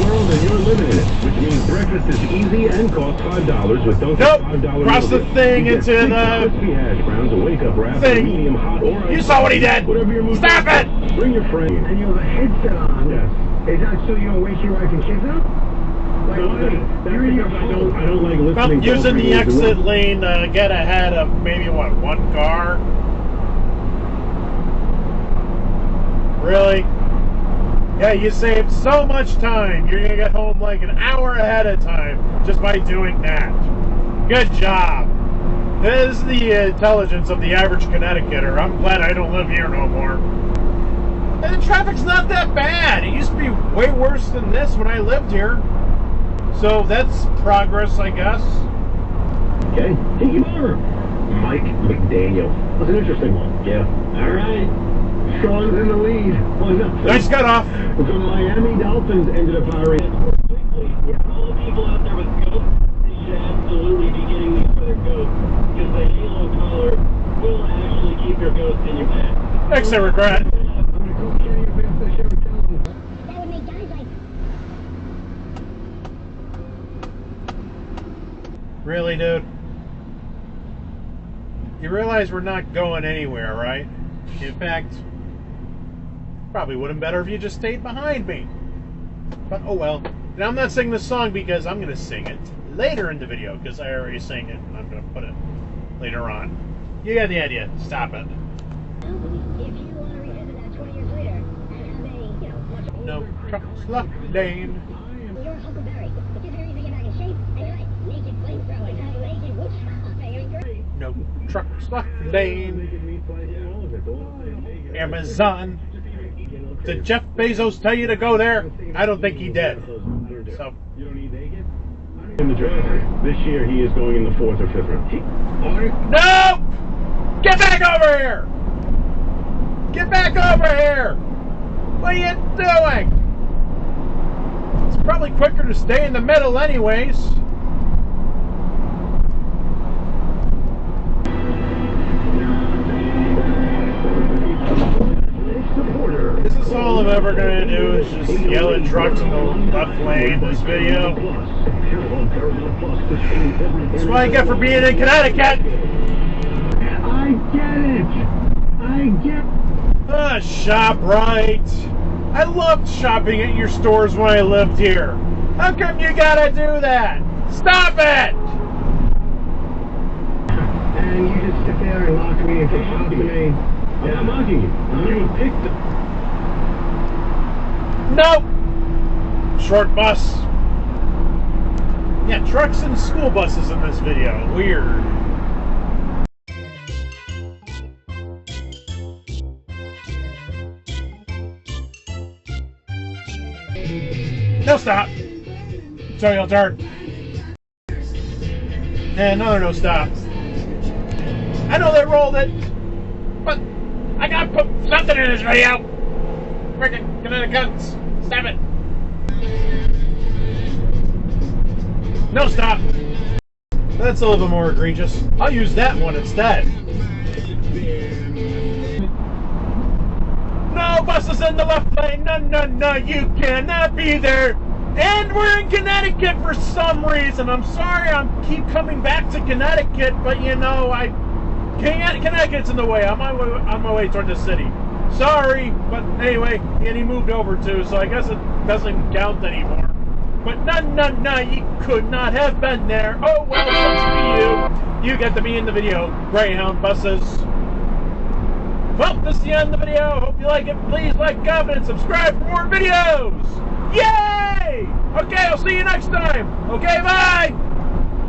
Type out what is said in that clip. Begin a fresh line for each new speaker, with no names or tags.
world and you're living in it, which means breakfast is easy and costs $5 with those $5
Cross the thing into the
hash browns, a wake-up wrap,
thing.
medium hot, or
You saw what he did! Stop it!
Bring your friend.
And you have a headset on.
Yes.
Is that so you don't wake your wife and kids up? Like,
No,
you're in your
I don't like listening
I'm
to
using the
every word.
exit lane to get ahead of maybe, what, one car? Really? Yeah, you saved so much time. You're going to get home like an hour ahead of time just by doing that. Good job. This is the intelligence of the average Connecticuter. I'm glad I don't live here no more. And the traffic's not that bad. It used to be way worse than this when I lived here. So that's progress, I guess.
Okay, take him over. Mike McDaniel. That's an interesting one. Yeah. All right.
Sean's in the lead.
Nice cutoff.
The Miami Dolphins ended up hiring.
Yeah, all the people out there with goats, they should absolutely be getting these for their goats, because the halo collar will actually keep your goats in your bed.
Exit regret.
I'm gonna go carry your bed to the show and tell them.
That would make guys like...
Really, dude? You realize we're not going anywhere, right? In fact, probably would have been better if you just stayed behind me. But oh well. And I'm not singing this song because I'm going to sing it later in the video, because I already sang it and I'm going to put it later on. You got the idea. Stop it.
If you want to revisit that 20 years later and have a, much older
No trucks left lane.
You're Huckleberry. It's just very easy to get back in shape, and you're right. Naked flamethrower, naked Woodstock, baby.
No trucks left lane. Amazon. Did Jeff Bezos tell you to go there? I don't think he did. So.
In the draft this year, he is going in the 4th or 5th round.
No! Get back over here! Get back over here! What are you doing? It's probably quicker to stay in the middle anyways. This is all I'm ever going to do is just yell at trucks in the left lane in this video. That's what I get for being in Connecticut.
I get it. I get.
ShopRite. I loved shopping at your stores when I lived here. How come you gotta do that? Stop it!
And you just sit there and lock me and talk to me.
I'm not mocking you. You picked it.
Nope. Short bus. Yeah, trucks and school buses in this video. Weird. No stop. Sorry, I'll turn. And another no stop. I know they rolled it, but I gotta put something in this video. Freaking Connecticut. Stop it. No stop. That's a little bit more egregious. I'll use that one instead. No buses in the left lane. No, no, no. You cannot be there. And we're in Connecticut for some reason. I'm sorry I keep coming back to Connecticut, but Connecticut's in the way. I'm on my way toward the city. Sorry, but anyway, and he moved over too, so I guess it doesn't count anymore. But no, you could not have been there. Oh well, sucks for you. You get to be in the video. Greyhound buses. Well, this is the end of the video. Hope you like it. Please like, comment, and subscribe for more videos. Yay! Okay, I'll see you next time. Okay, bye!